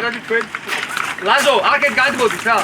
კარგად თქვენ. ლაზო, აქეთ გადმოდით რა.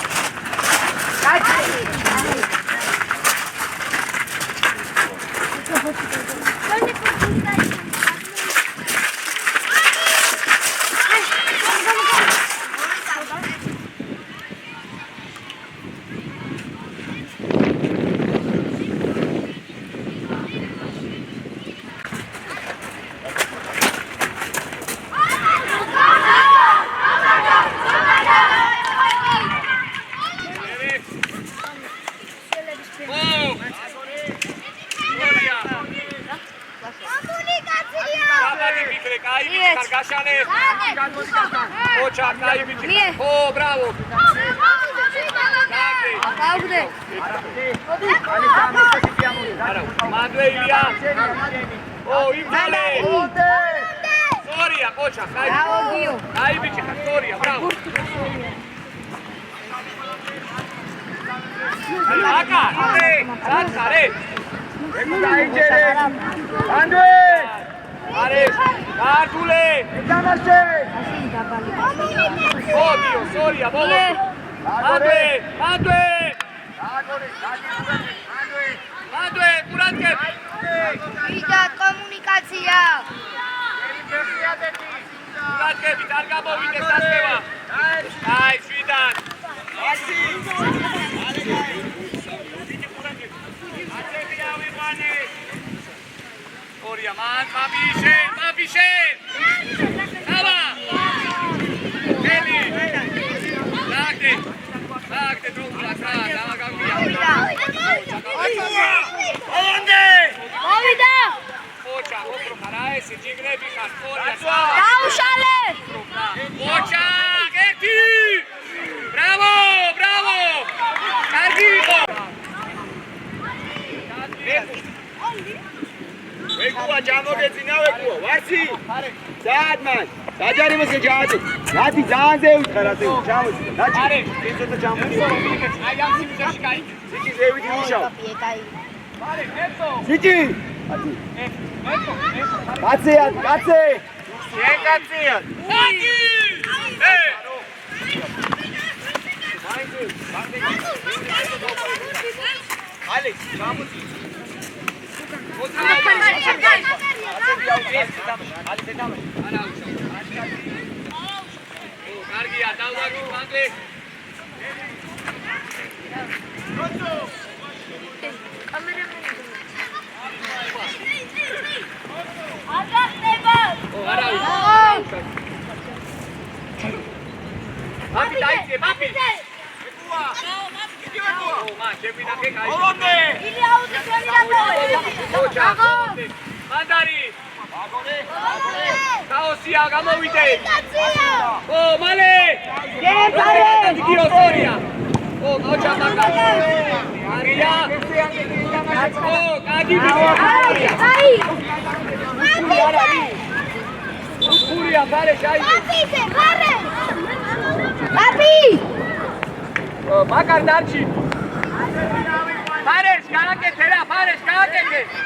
Oh, bravo! Manuelia! Oh, Ivale! Soria, cocha! Dai, vicina, Soria, bravo! Acá, Sare! Andrei! Ares, Artule! Oh Dio, Soria, vamos! Andrei! Curatke! Vita komunikazia! Curatke, vitar gamovite sasveva! Ai, svidan! Soria, man, Mabishen! Ava! Eli! Lagde, drugu na stran, dama gavija! Ovida! Oča, opro, haraje se, džigre, bihar, Soria, Daušale! Oča, Geti! Bravo! Cargivo! Եկուա ջամոգեցինա եկուա, վարսի, սադ ման, սաջարի մսը ջահատու, նատի ձանձ է ուտ խրասը, ջամոց, նաչի, ինձոտը ջամոց, Սիչի զևիդի ուշավ, Սիչի, կացի, Են կացի, Ալեքս, ջամոցի, Cargia, dau-dau, Andrei! Papi, dai-te, papi! Mandari! Kaosia, gamovite! Oh, male! Soria! Oh, Kocha, Maka! Maria! Oh, Kagi! Furia, pare, Shai! Papi! Makar Darchi! Pares, karake, tera, Pares, karake!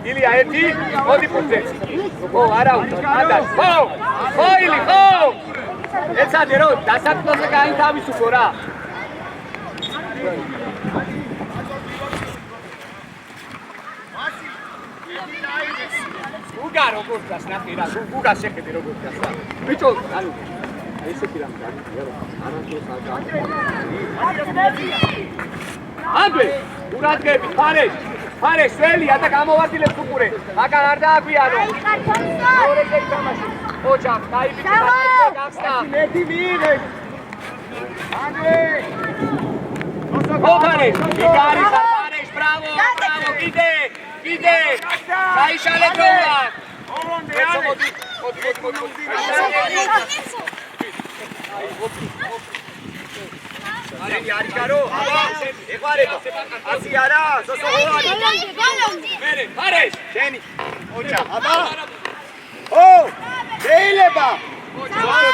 Ilija, eti, odi puce. Arau, andas, Ili, Et sad, jer da sad to se gajim tavi su gora. Guga rogorkas nafira, Guga sekete rogorkas. Bicho, alu. Ese kiram dani, jero. Aranto sada. Andre, uratgebi, Pares, veli, ata gamovadileb ukure. Აკან არ დააგვიანო. ორეს ეკამაში. ოჯახ, დაიბიჭე და გახსნა. მეტი მიიღე. Andre! Pares, Pares, bravo, კიდე. Საიშალე გოლა. მოდი. შენი არის გარო? აბა, ეყარება. ასი არა, სოსო ხოარი. მერე, ფარეს. შენი. ოჩა, აბა. ო! შეიძლება.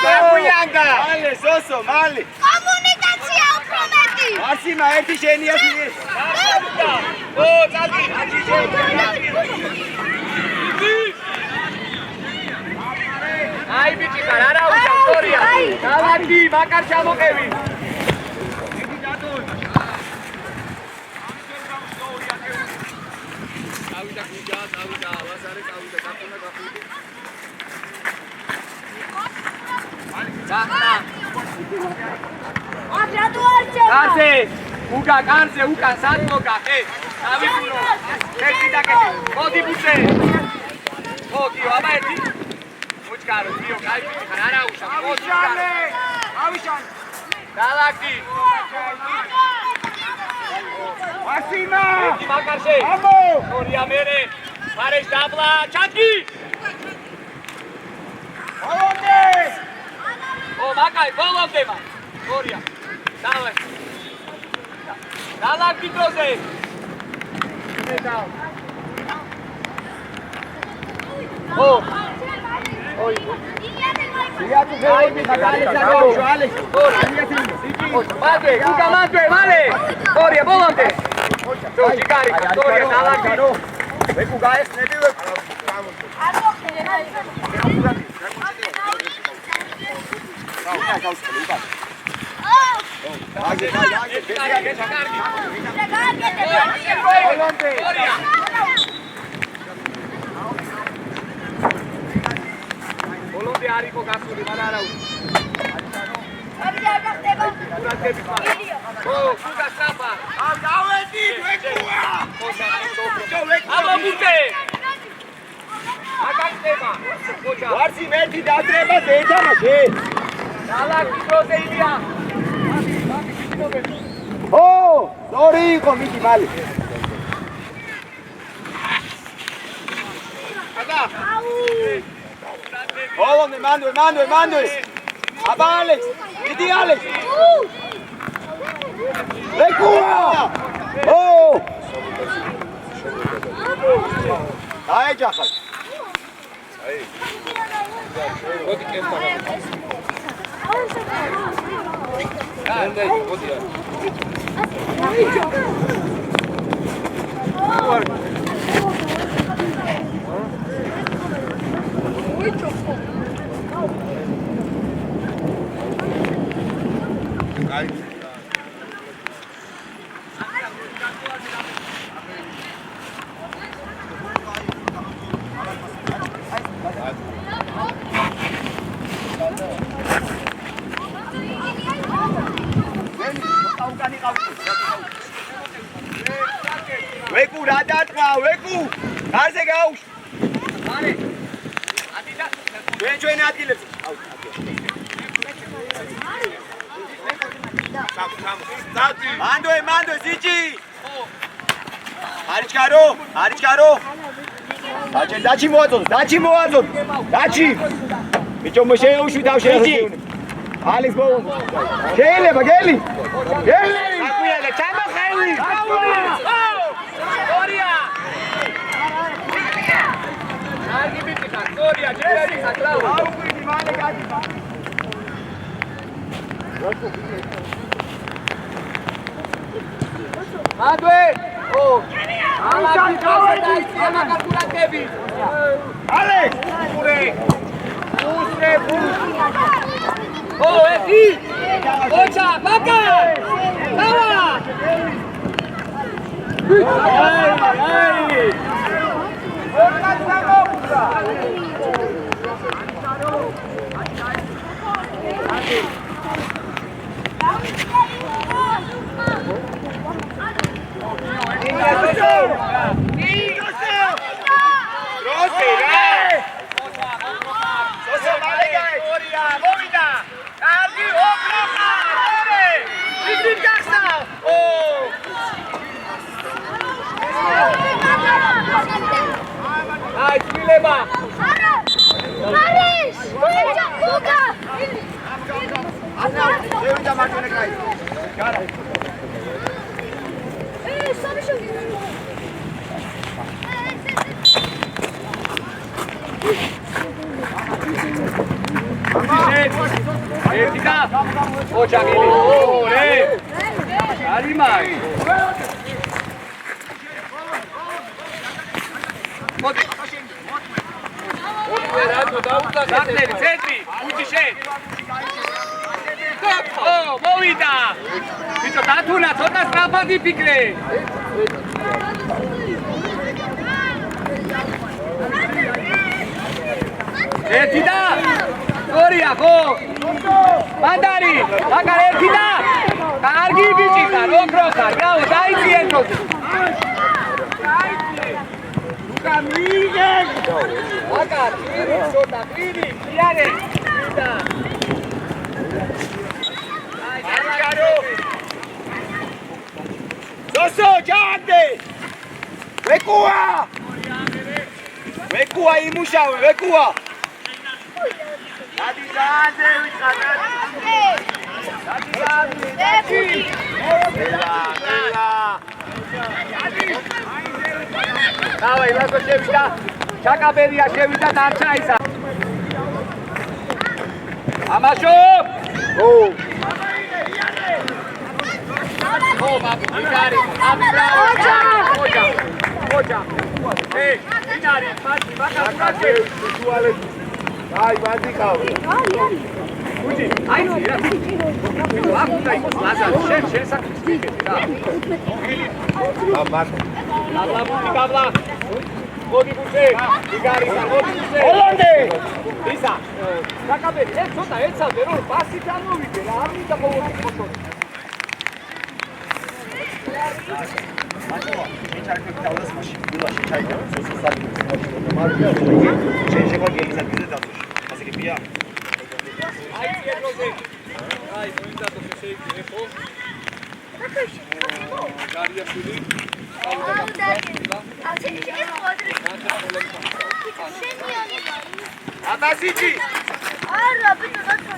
დაგვიანდა. მალე, სოსო, მალე. კომუნიკაცია უფრო მეტი. არსიმა ერთი შენია შენი. ო, წადი. აი ბიჭი ხარ, არა უშავ, სწორია. დავადი, მაგარ ჩამოყევი. წავიდა გუჯა, წავიდა, ვასარე წავიდა, გაფუნა გაფუდი. ძახნა. კარზე, უკა, კარზე, უკა, სად მოგა, დავიგურო. ერთი დაკეტი. მოდი ბუჩე. მოდი, აბა ერთი. მოჭკარო, დიო, კაი ბიჭი ხარ, არა უშავ. ავიშანე. ავიშანე. დალაკი. ვასიმა. ერთი მაგარშე. ამო. ორია მერე. ფარეს დაბლა, ჩაკი. ბოლომდე. ო, მაგაი, ბოლომდება. ორია. დავე. დალაკი დროზე. ო. ოი. იატუ ფეი მაგალითად ალექ. მადვე, უკა მადვე, მალე. ორია, ბოლომდე. ჯო, ჯიგარი, ორია, დალაკი. ვეკუ გაესნები ვეკუ. ბოლომდე არ იყო გასული, მაგრამ არა უნდა. ო, უკა საფა. დავედი ვეკუა. აბა ბუტე. აკაკდება. ოჯა. ვარცი მეთი დაძრება ზეთამაშე. დალაკი დროზე ილია. ო, სწორი იყო მიდი მალე. აბა. ბოლომდე მანდვე. აბა ალექს, მიდი ალექს. ვეკუა. ო. დაეჯახა. მოდი კემპა. და, მოდი. ვეკუ რა დატყვა, ვეკუ. გარზე გაუშვ. მარე. ადიდა. ჩვენ ადგილებს. მანდვე, ზიჯი. არიჩკარო. დაჩი მოაწოდო. დაჩი. ბიჭო მოშეუშვი დავშეიჭი. ალექს ბოლო. შეიძლება გელი. აკუიალე, ჩამოხევი. ორია. კარგი ბიჭი ხარ, ორია, ჯერჯერი ხარ, რავი. აუგვიდი მალე გადი. მადვე. ო. ალაკი დროზე დაიწია მაგარკურატები. ალექს. ურე. ო, ეთი. ოჩა, ბაკა. დავა. აი. Ai, Filema! Paris! Kuka! Eu ainda marquei na caída. ერთი და ოჯახილი. ორე. არი მაგ. მოდი. რატო დაუწაგეთ ცენტრი უჯიშე. ო, მოვიდა. ბიჭო დათუნა ცოტა სწრაფად იფიქრე. ერთი და ორია ხო? მანდარი, აკა ერთი და კარგი ბიჭი ხარ, ოქრო ხარ, გავა დაიწი ერთოზე. ლუკა მიიღე. აკა პირი ცოტა, პირი, იარე. და Zoso, giante! Vekua! Vekua imushawe, vekua! Dadi giante, Davai, laso shevida. Chakaberia shevida darcha isa. Amasho! Oh! Oh, babu, Vinari, Oja. Hey, Vinari, Mati, Ai, vai ficar. Uji, ai, no, ya. Babu, dai, Lazar, shen sakristiye. Kabla. Godi buse, Vigari, Godi buse. Hollande! Isa. Chakaberi, ცოტა ეცადე რომ პასი დამოვიდე რა, არ მინდა ყოველთვის მოშო.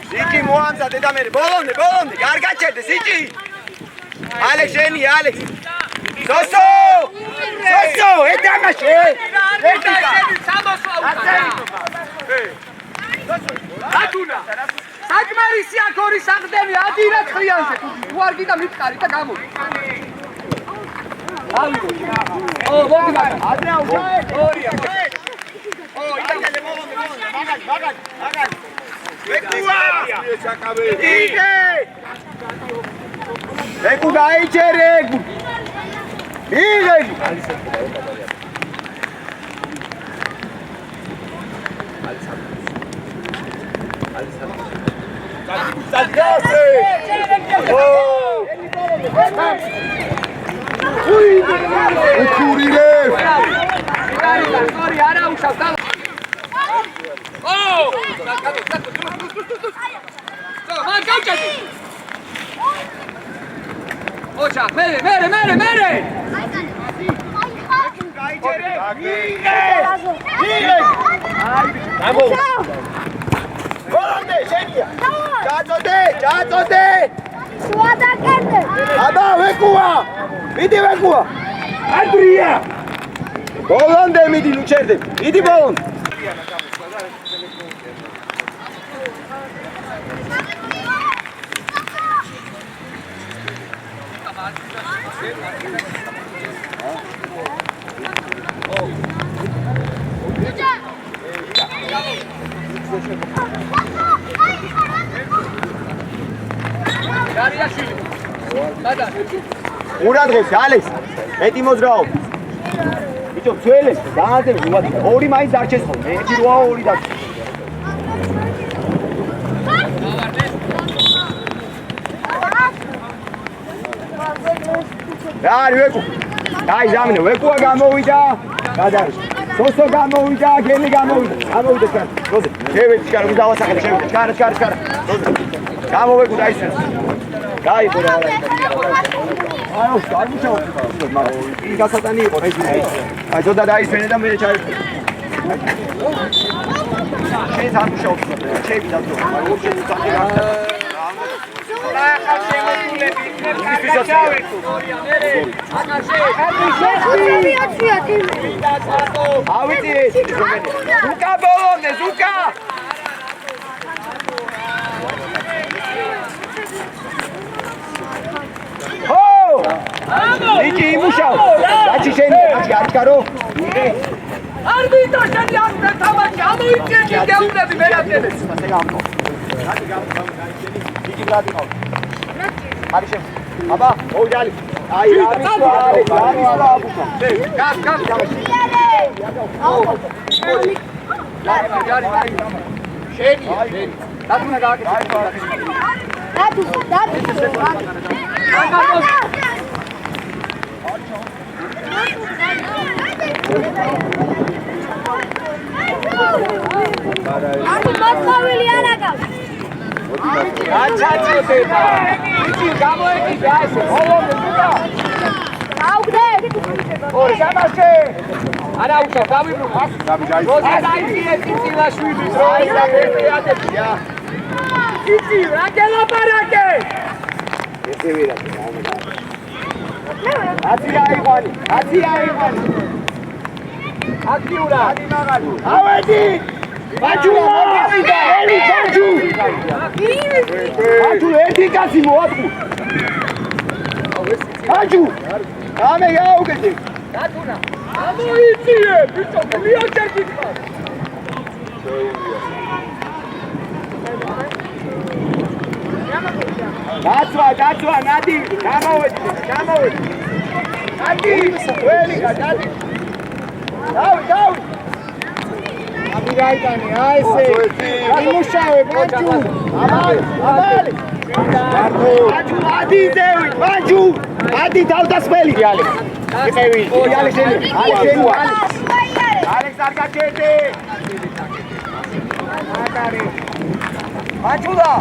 Siki muamza dedameri, bolonde, gargaçerde Siki. Alex, Jenny, Alex. Soso! Soso, edamaşe. Atuna. Sakmarisi akori saqdemi adira ხრიანზე. თუ არ გიდა მიფკარი და გამო. ავიდო. ო, მოდი. ადრე აუშავე. ორია. ო, იდაგელე bolonde, მაგალ. Vekua! Ige! Reku daiche reku. Ige! Salgase! Oh! Ui! Ukurire! Sorry, არა უშავს და Oh! Man გავჭედი. ოჩა, მერე. Bolonde, Jenny. Ჩაწოდე. შუადაკეთე. აბა, ვეკუა. მიდი ვეკუა. ადრია. Bolonde მიდი ლუჩერდე. მიდი bolonde. ურადღებს ალექს მეტი მოძრაო ბიჭო ძველეს დაანძები უვადი ორი მაინც დარჩეს ხოლმე ერთი როა ორი დარჩეს რა არის ვეკუ დაი ზამინე ვეკუა გამოვიდა გადაიშ სოსო გამოვიდა გელი გამოვიდა კარ როზე შევედი კარ დავასახელე შევედი კარ როზე გამოვეკუ დაისვენ დაი ყურა აუ გამიშავა მაგრამ ის გასატანი იყო ეს აი ზოდა დაისვენე და მე ჩაი შენ სამუშაო ჩემი დაწო მაგრამ უშენ წადი რა ახალ შემოსულები იქნებ გადაჭავერთო. ავიწიეთ. ზუკა ბოლომდე, ზუკა. ო! იკი იმუშავ. გაჩი შენი, გაჩი არჩქარო. არბიტრო შენი არ მეთამაში, ამოიწიე გეუბნები მერაბნებს. ასე გამო. გაჩი გამო. იკი ბრადი ყავ. არის შენ. აბა, მოუჯალი. აი, არის აბუქა. გას. შენი. დათუნა გააკეთე. გაჩაცოდება. იცი გამოეკიდა ესე. ბოლომდე ზუკა. ორი სამაშე. არა უშო, დავიბრუნე. როცა დაიწყე ციცილაშვილის როი დაგეწიადებია. იცი, რა გელაპარაკე? ესე ვირა. აცი აიყვანი. აქტიურა. ავედი! ბაჯუ მოვიდა! ელი ბაჯუ! ბაჯუ ერთი კაცი მოადგუ. ბაჯუ! ამე გაუგეთე. დათუნა. ამოიწიე, ბიჭო, მიაჩერ გიწყავს. დაცვა, ნადი, გამოვედი. ნადი, ველი გადი. დავი. ამი რაიტანი, აი ესე. იმუშავე, ბაჯუ. აბალი. ბაჯუ, ადი ზევი, ბაჯუ. ადი დავდასმელი. იყევი, იალე შენი. ალექს არ გაჩერდე. აკარი. ბაჯულა.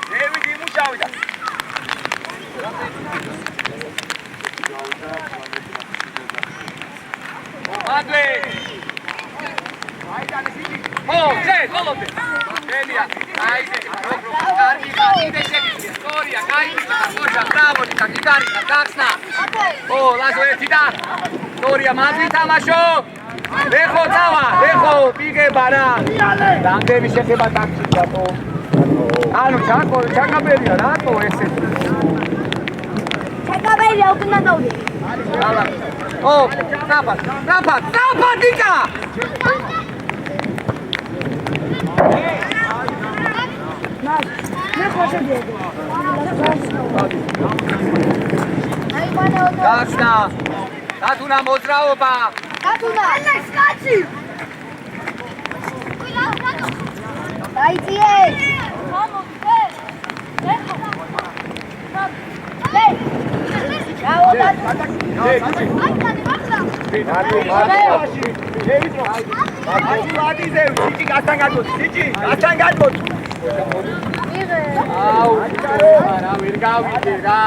ზევი იმუშავე და. ადლე. აიტანი სიგი. ო, შენ, მოლოდე. შენია. აიზე, კარგი, კიდე შეგიძლია. სტორია, გაიგე, ხოჯა, ბრავო, კაკარი, გახსნა. ო, ლაზო ერთი და. სტორია, მაზი თამაშო. ეხო დავა, პიგება რა. რამდენი შეხება ტაქსი რატო? ანუ ჩაკაბელია რატო ესე? ჩაკაბელია უკნა დავდი. ო, ნაფად, იკა! გახსნა. დათუნა მოძრაობა. ალექს კაცი. დაიძიე. აუ, რა ვერ გავიდე რა.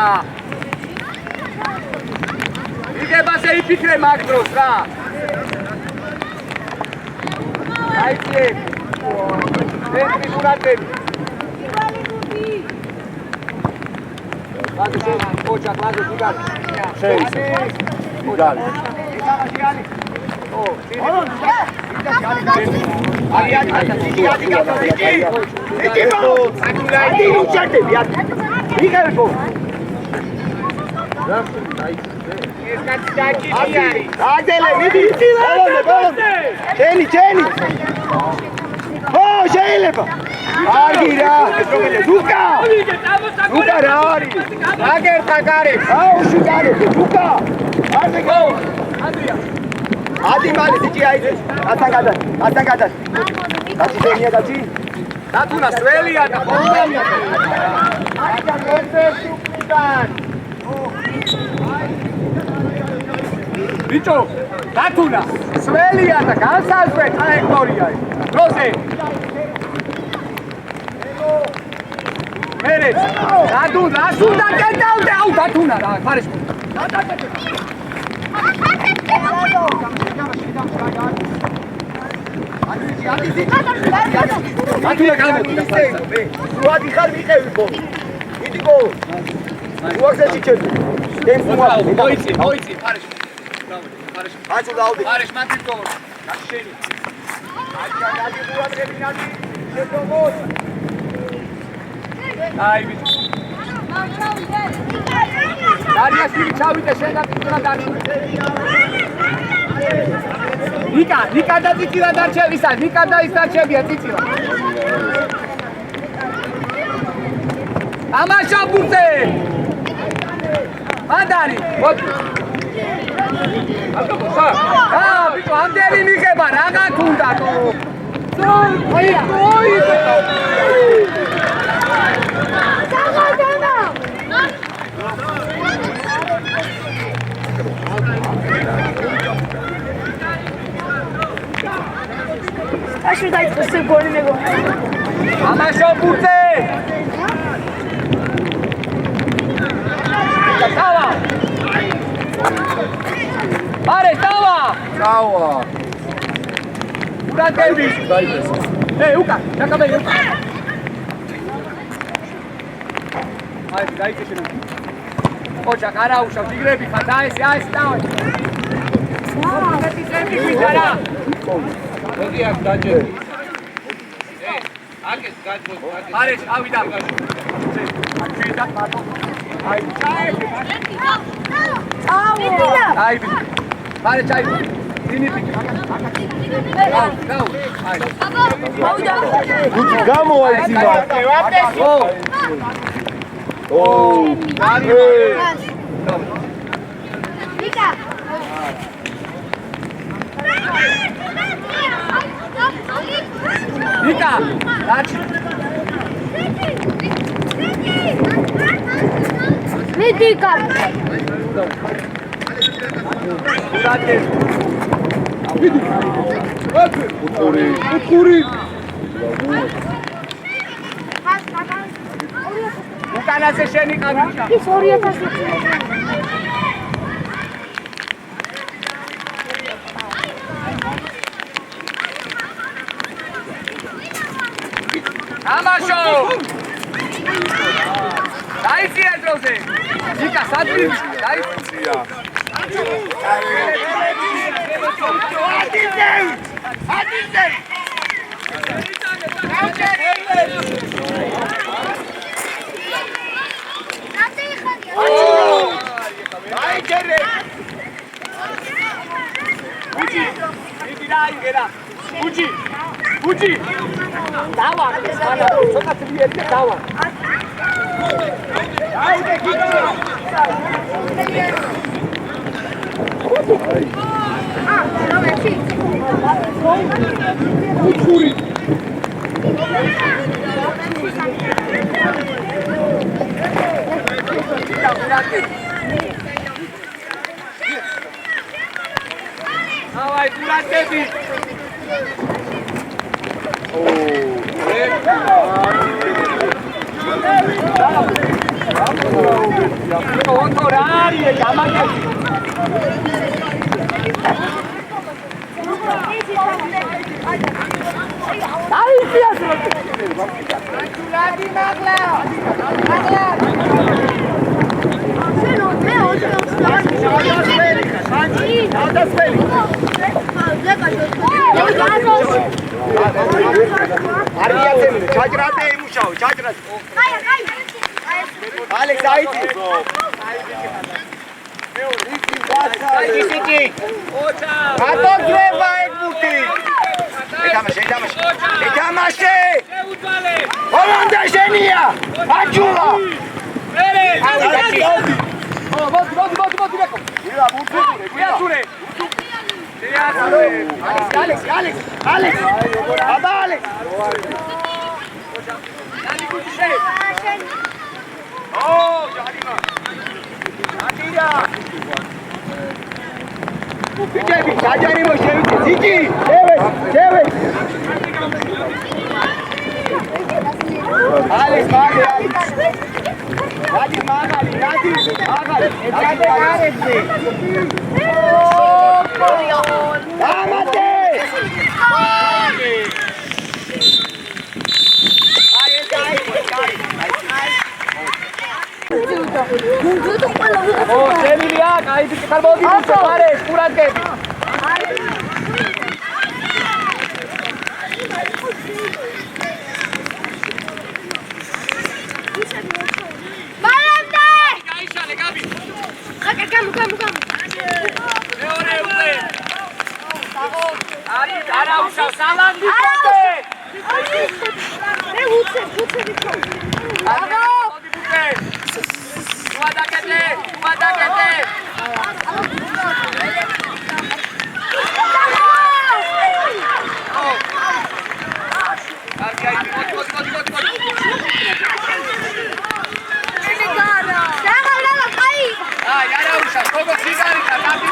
იგებასე იფიქრე მაგ დროს რა. აიძიე. ერთი გურატები. ლაზო შენ, ოჯახ, ლაზო გიგალი. შეიცე. გიგალი. ო, ჩენი ო შეიძლება კარგი რა ზუკა რა არის აგერთა გარე აუ შიგარე ზუკა ასე გო ანდრია ადი მალე სიჭი აიძე ათან გადას გაჩი შენია გაჩი დათუნა სველია და ხომდანია აკა კონცერტი უკრიდან ბიჭო დათუნა სველია და განსაზღვრე ტრაექტორია დროზე მერე დათუნა სულ დაკეტავდე აუ დათუნა რა ხარეს ათუნა გამო ისე სუადი ხარ მიყევი ბო დიდი გოლ. უახზე ჩიჩები. გემს მოიცი, ფარეშ. აცო დაუდი. ფარეშ მანდ გოლ. გაშენი. აჯი უახზები ნადი. შეგომოს. აი ვიცი. დარიაშვილი ჩავიდა შენ გაკეთდა დარჩა. ნიკა და წიწილა დარჩევისა, ნიკა და ის დარჩებია წიწილა. ამაშა ბურთე. მანდარი, მოდი. ბიჭო, ამდენი მიღება რაღა თუნდა თუ. ოი. Așa dai să se gole nego. ამაშო ბურთე. დავა. არე დავა. დავა. ურატები. დაიდეს. უკა, დაკაბე უკა. აი, დაიჭე. ოჯახ არა უშავ, იგრები ხარ, აი ეს დავა. მეტი ვიდარა. მოდი აქ დაჭერ. აკეთ გაჭროს, აკეთ. არეშ, ავიდა. აქედა ბატო. აი, ჩაები. აი, არე ჩაები. დინიტი. გაუ. აი. გამოვა იძიმა. ო. Nика. ნიკა, დაჩი. Nika. ურატე. უკური. უკანაზე შენი ყავიშა. ის 2000 ამაშო. დაიწია დროზე. ნიკა სადრიში, დაიწია. ადიდე. დაიჯერე. უჯი, იგი დაიგერა. უჯი. დავა, ცოტა ძლიერი დავა. აიდე გიგო. ნომერი. უკური. დავაი, გურატები. ონტო რა არის ამაკეთი. დაიწია დროზე. გულადი მაგლა. შენო მე გადასველი. არიაცემ ჩაჭრატე იმუშაო, ჩაჭრატე. ალექს აიწი. ისიკი. ოჩა. რატო ძრება ეგბუთი? ეთამაშე. შეუძვალე. ჰოლანდა შენია. აჯულა. მერე. მოდი. ვირა ბურთი. ვიაცურე. ალექს. აბა ალექს. ნანი გუჩე. ჯარიმა. აკირა. ვიჯები, დაჯარიმო შევიდე. ძიჭი, შევე. ალექს, მაღალი. ამადე. ხარ მოდი ფარეს ყურადღები არა უშავ სალანდი ხოთე მე უცე ვიქო აგო მოდი ბუტე ვადაკეთე კარგი აი მოდი აი არა უშავ გოგო სიგარიტა გადი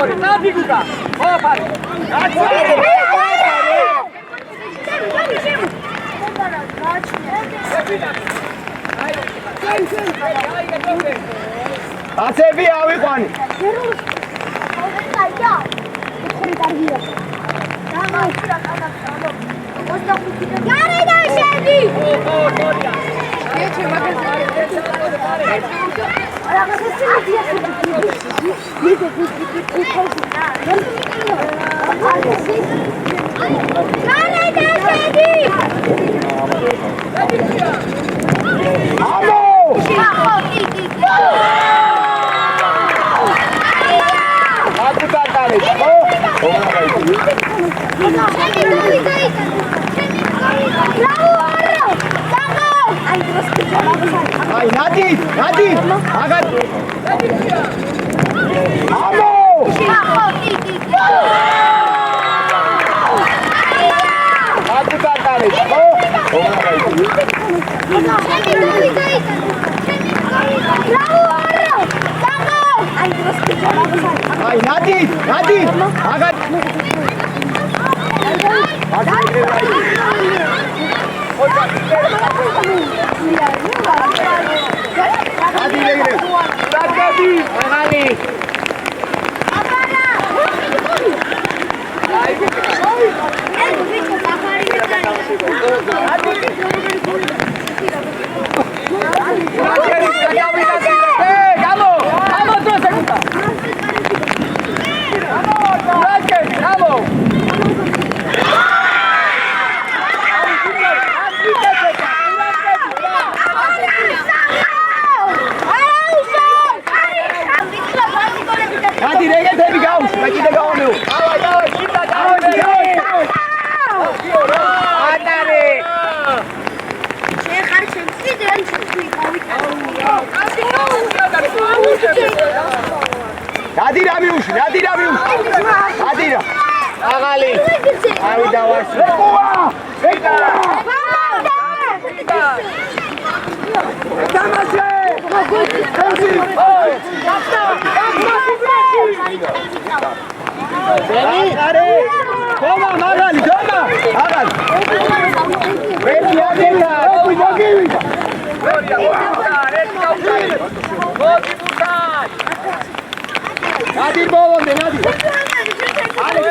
Ori, nabi guga. Opa. აცები ავიყვანი. გარედან შედი. Ai, Nadi! Agar! Amo! Aku tak tarik. Ai, Nadi! Agar! Nadira biushi. Nadira. Agali. Ai dawas. Eka. Tamase. Beni. Toma Magali. Agali. Beni adela. Nadir bolonde, Nadir. Ali,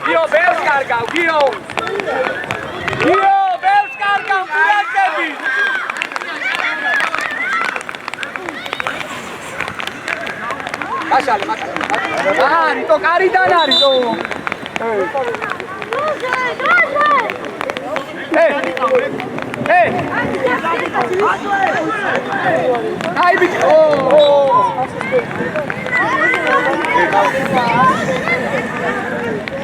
Gio, Bels cargau, Gio, Bels cargau, Gio. Lasciale, Arito, Caridan, Arito. Hey! Ai, bicho!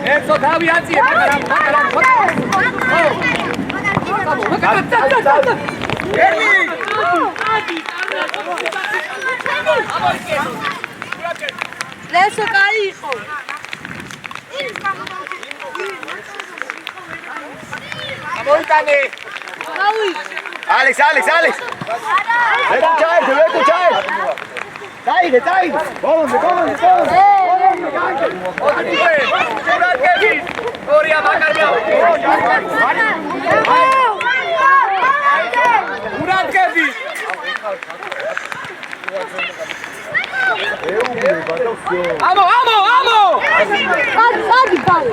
Enzo, Davi, anzi, Adesso carico! Amontane! Alex! Let the child! Dai! Vamos! Gloria Macarmiao! Murat Kevin! ამო! ადი ბალი.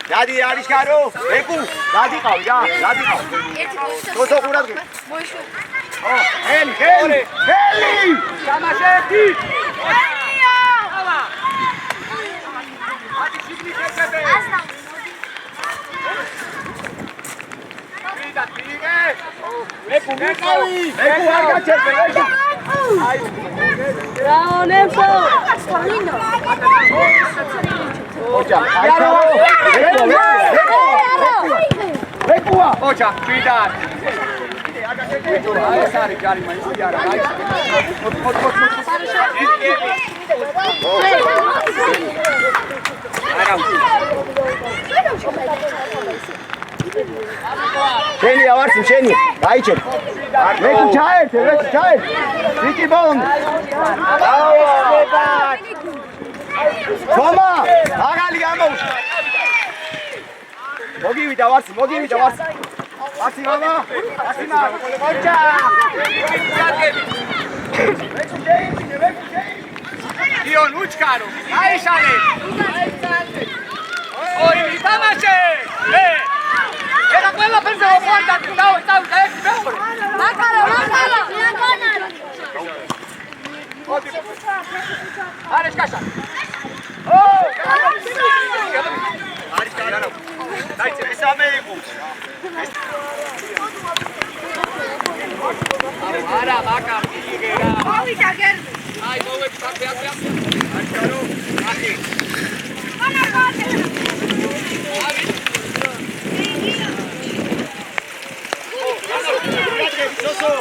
დადი არის გარო ეკუ დადიყავი რა დადიყავ თოთო ყურად გე ო ჰელი გამაშეთი ეკუ არ გაჩერდე რაონებო სალინო ოჯა ეკუა ოჯა ვიდან აი სარი ჯარი მაინც არა აი შენი ავარცი შენი დაიჭერ მე თუ ჩაერთე ვიკი ბონ თომა აღალი გამოუშვა მოგივიდა ვარცი ვარცი მამა ოჯა დიონ უჩკარო აიშალე ოი თამაშე ეხა ყველაფერზე ოღონდ დავი მაკარა არის კაშა არის კაშა დაიცე ეს ამერიკო არა მაკა იგერა მოვიდა გერბი აი მოვეც ფაფე არის გარო ახი ანა გააკეთე სოსო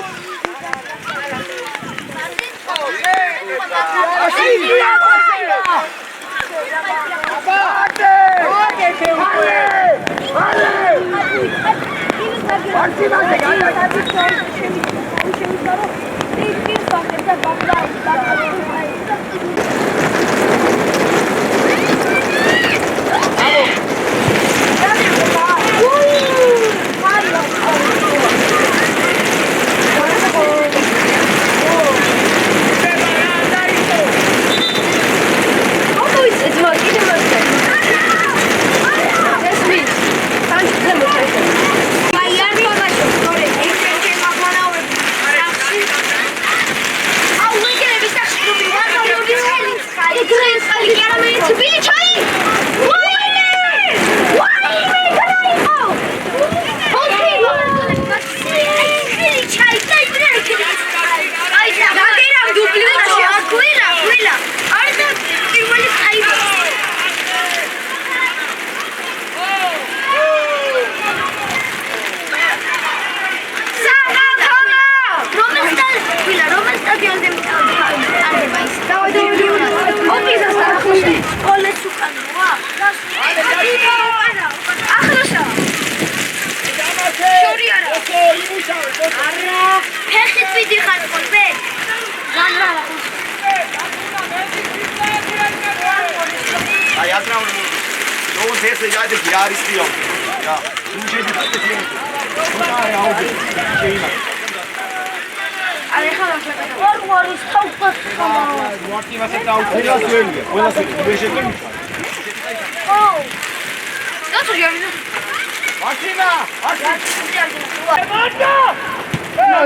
აი აზრაული ნოუს ესე გადი არის თიო და უჩედი ფაქტია ხოთარი აუდი შეიმა ale ხალა ორგორის თავფოთ ვარტი მასე დაუწია ყველასი ვეშეკენ ო გაწუჟი ვარტინა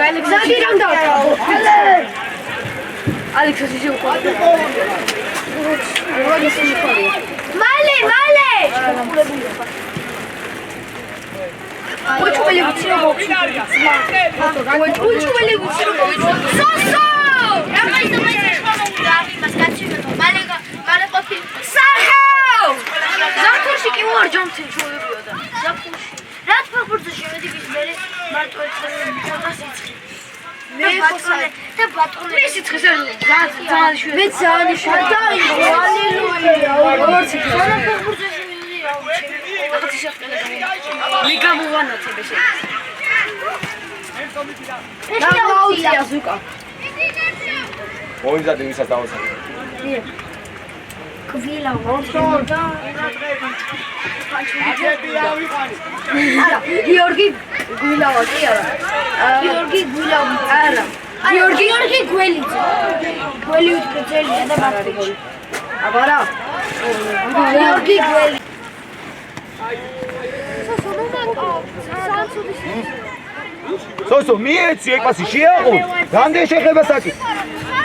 ალექსანდრე რამდა ალექსი შეუყო მალე უჩველი ვიციო უჩველი ვიციო სოსო რამაის მას გაჩვენო მალე ყოფილი სახო ზაფხულში კი ვარ ჯამთი ჩუებიოდა ზაფხულში რა თქმა უნდა შევედი ვის მერე მარტო ეცერები ჩადას იცხი მე ბატონე სიცხეს არ ძალიან მე ძალიან შედაიღო ალილუია ორცი სანაფერ ბურჯაში მიდია რაღაც შეყელა მე გამოვანათებ ესე გამოვწია ზუკა მოიზადე ვისაც დავასახე კვილა გიორგი გვილავა კი არა გიორგი გვილავა არა გიორგი გველიძე გველი უწელიძე და მარტიკი აბარა გიორგი გველი სოსო მიეცი ეკასი შეაყო რამდენ შეხება საკი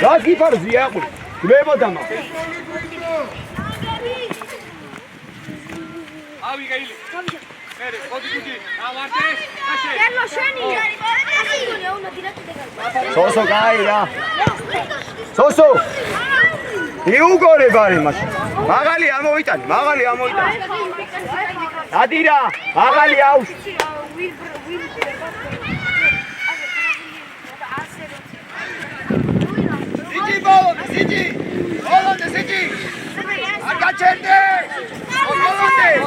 რა გიფარზი აყო გლებოდა მა ავი გაილი მერე კოდიკუდი ავარდეს აშე ერლო შენი ასიგონია უნდა დინატი სოსო გაი რა სოსო იუგორე ბარი მაშინ მაღალი ამოვიტანი დადირა მაღალი აუს სიჯი არ გაჩერდე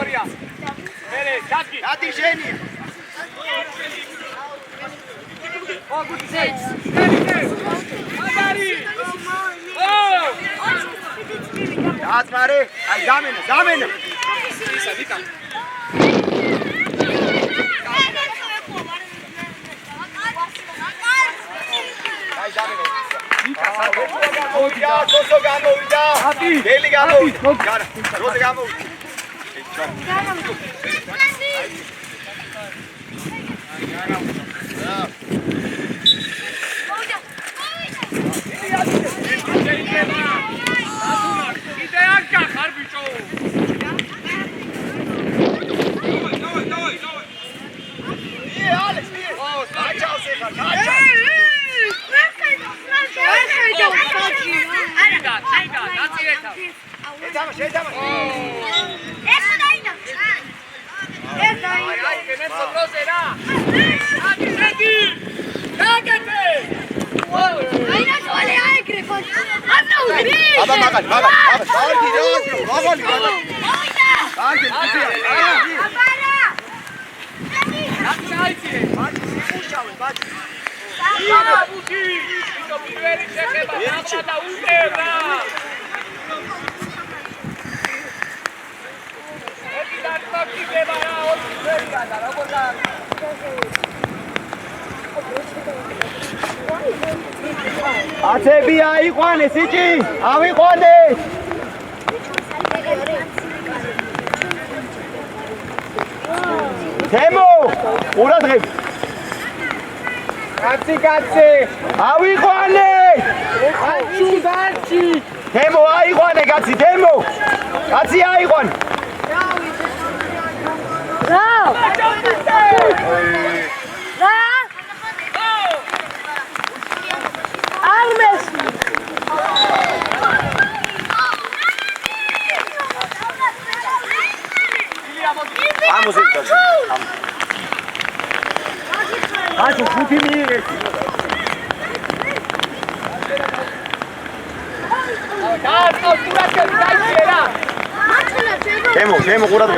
ორია მერე ჩაკი ათი შენია ოგუცეც მაგარი აცმარე აი გამენა ისა ვიკა აი გამენა გამოვიდა, სოსო გამოვიდა. გელი გამოვიდა. განა, როზე გამოვიდა. იდე არ გახარ ბიჭო. ალექს, გაჩავს ეხლა, გაჩავს. შეძამა. ესა დაინა. აი, კენეცო პროზე რა. აგიჟედი. დაგეთე. აინა თვალე აიგრე ფოჩი. აბნაუდი. აბა მაგალი. კარგი რა, მაგალი. კარგი, აბარა. აიცი. უშავე, ბაჭი. აბუქი. ვიდო პირველი შეხება და უყევდა. აცები აიყვანე სიჭი ავიყვანე თემო ყურადღებ კაცი ავიყვანე კაცი თემო აიყვანე კაცი თემო კაცი აიყვანე რა Armes. Vamos então. Acho que mire. Temo, curado.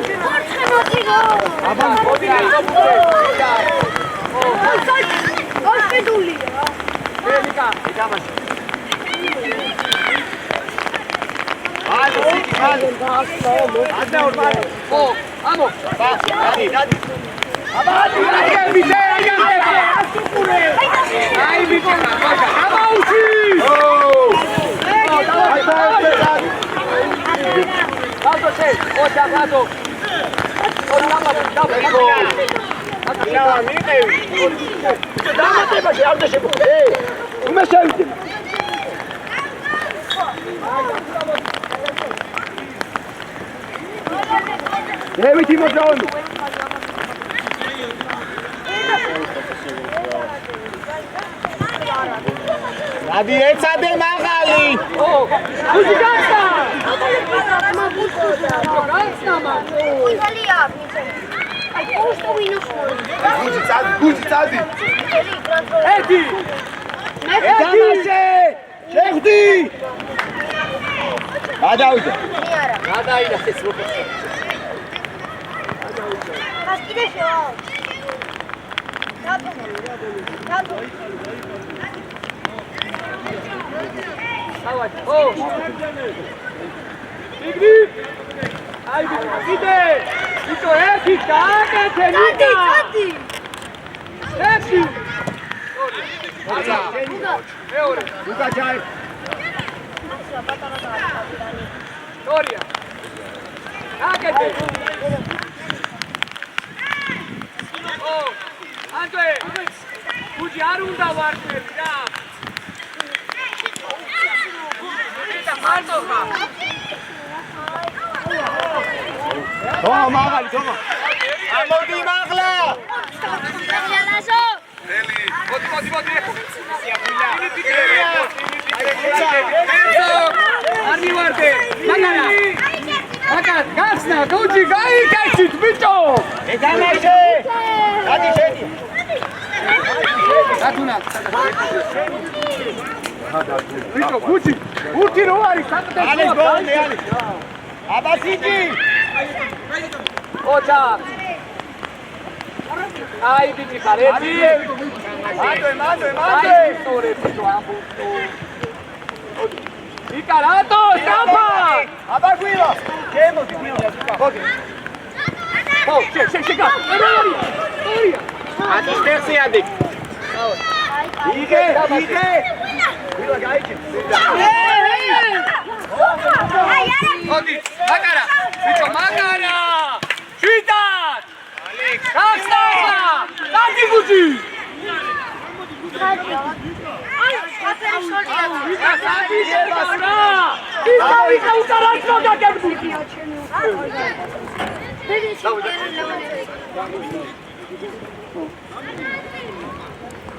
David Timothy. Nadi etsade magali. Oh, uzigasta. Guzitsadi. Edi. ეთამაშე! შეხვდი! გადავიდე. გადაიდა ეს როგორ. კიდე შევა. დაბო. ავად. ო. იგრი. აი კიდე. იტო ერთი გააკეთე ნიკა. დადი. ერთი. მეორე. უკა ჯაი. თორია. გააკეთე. ო. ანტე. გუჯი არ უნდა ვარდნები რა. და მარტო ხარ. თომა მაღალი თომა. ამოდი მაღლა. ლაზო. მოდი. არ მივარდე. მაგარა. გახსნა, გუჯი გაიკეთეთ ბიჭო. ეთამაშე! გადი შედი. გათუნა. ბიჭო, გუჯი, ურთი რო არის, საკუთარ არის გოლი არის. აბასიჯი. ოჯა. აი ბიჭი ხარ, ერთი. მანდე. სწორე ბიჭო, ამბობ. იკა რატო, სტაფა. აბაგვილა. შემოდი, მოდი. ო, შეგა. ორია. ათი სტერსი ადი. იგე. ვილა გაიჭი. მოდი, მაგარა. ბიჭო, მაგარა. შვიდად. გახსნა. დადი გუჯი.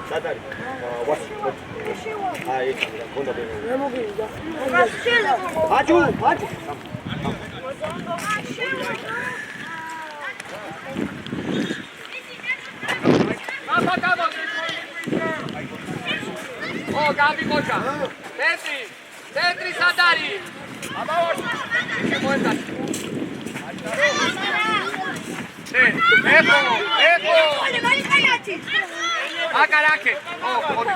სადარი? ვასი. აი, კონდა ბერე. აჯუ. ო, გამიკოჩა. ცენტრი სადარი. აბა, შემოეცა. ეხო. აკარაკე. ო, მოდი.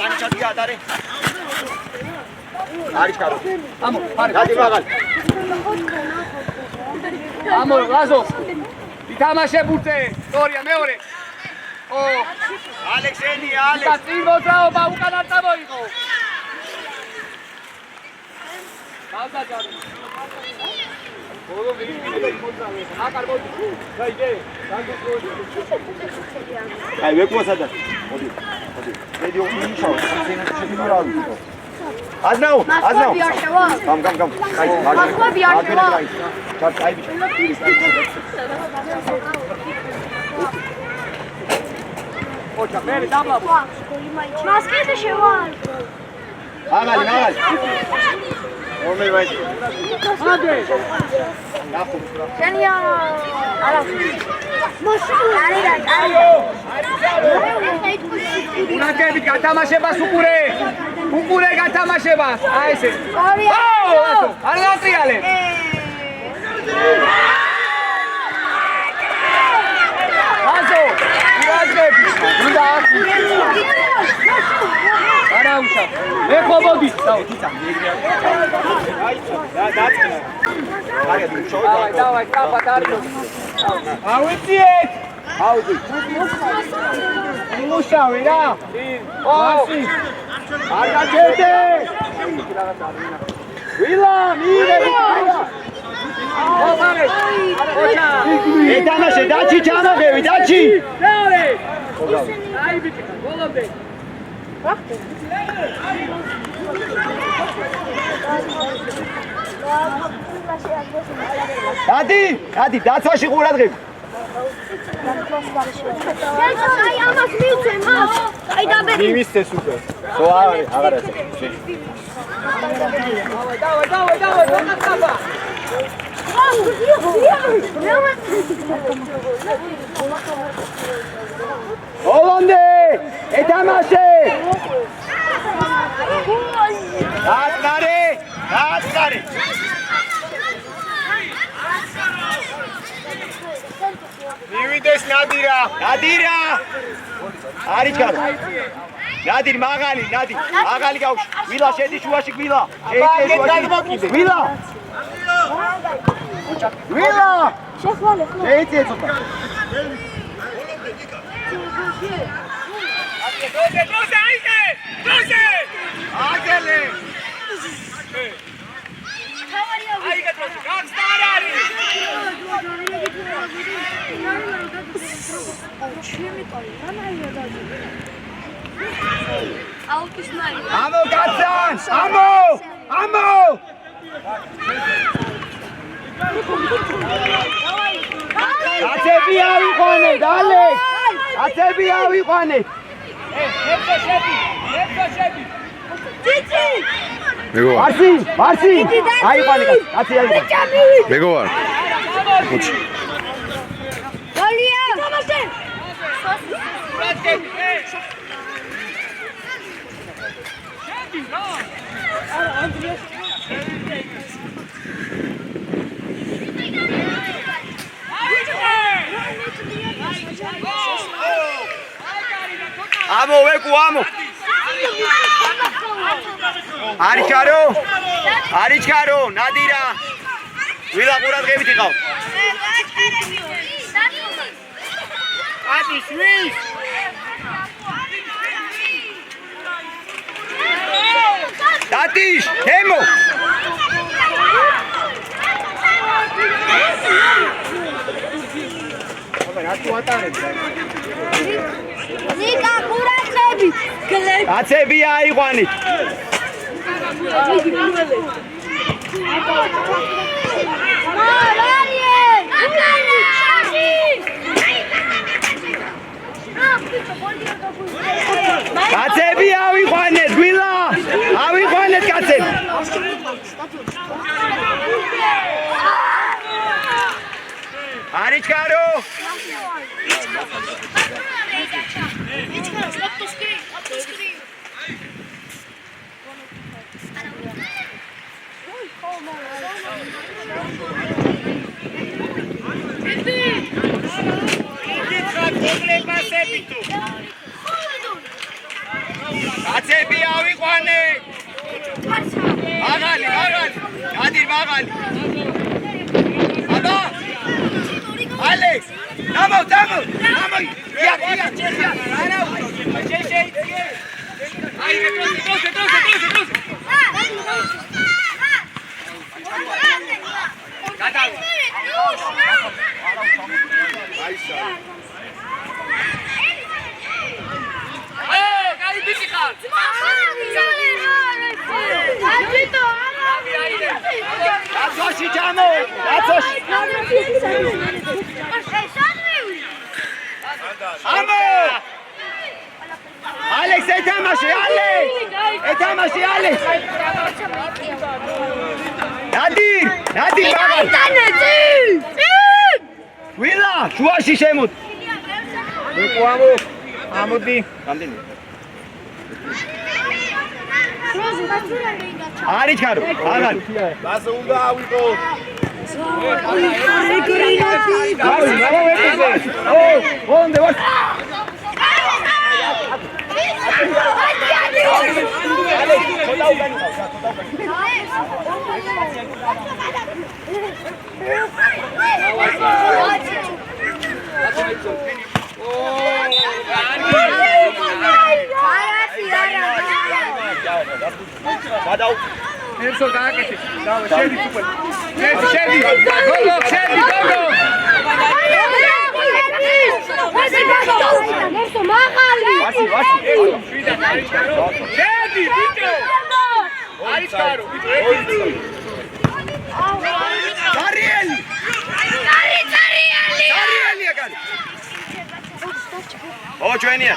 ანჩატი ატარე. არის კარო. ამო, ფარე. გადი მაღალი. ამო, ლაზო. ითამაშე ბურთე. სწორია, მეორე. ო, ალექსენი, და წინ მოძრაობა უკან არ წამოიღო. დავდაჭარი. ბოლო ვიგიდე მოძრავე. აკარ მოდი. გაიგე. აი, ვეკუა სადაც. მოდი. მედი უმიშავ, სინას შეგვიძლია. აზნაუ. გამ. აი, მახვები არ შევა. აი, ბიჭო. ოჩა, მე დაბლაბო. მას კიდე შევა. მაღალი. რომელი ვაიდი? ადე. შენია. არა. უნაგები გათამაშებას უკურე გათამაშებას. აი ესე. არ გატრიალე. აზო, უნაგები. უნდა ახი. არა უშავ. ეხო მოდი. დაუ, თიცა. დაწყნა. აი, შოუ. დავაი, კაპა დარიო. ავიწიეთ. აუდი. იმუშავე რა. ო, არ გაჩერდე. ვილა, მire. ოფარე. ოჩა. ეთამაშე, დაჩი ჩამოღევი, დაჩი. მეორე. აი ბიჭი, ბოლომდე. დადი, დაცვაში ყურადღები. აი ამას მივცე მას. აი დაბერი. იმისეს უკვე. ხო, აღარ არის. დავაი, დონატაბა. Hollande! ეთამაშე! გასკარი! მივიდეს ნადირა! არიჩქარო! ნადირ მაღალი გავში! ვილა შედი შუაში გვილა! ვილა! შეიძლება ცოტა! აგელე! ამო კაცან! ამო! კაცები ავიყვანეთ, ალექს! კაცები ავიყვანეთ! ვარსი! აიყვანე კაცი აიყვანე! მეგობარ. მოჩი. გოლია! ამო ვეკუ ამო არიჩქარო ნადირა ვილა ყურადღებით იყავ ატის ვის დატიშ თემო რატო ატარებს ნიკა ყურადღებით კაცები აიყვანით კაცები ავიყვანეთ გვილა ავიყვანეთ კაცები არიჩქარო კაცები ავიყვანეთ მაღალი ნადირ მაღალი აბა ალექს დამო არა შეიძლება აი გეტყვი გადავა კაი ბიჭი ხარ დაცოში ჯამო დაცოში ამო ალექს ეთამაშე ალექს ნადირ ვილა შუაში შემოთ ვეკუ ამოდი გამდენი არიჩქარო აღარი ბაზა უნდა ავიყო ონდე ვარ გადაუ ერთო გააკეთე დავა შედი სუპერ შედი გოგო შედი გოგო ერთო მაღალი შედი ბიჭო არიჩქარო დარიელი აგარი ო ჩვენია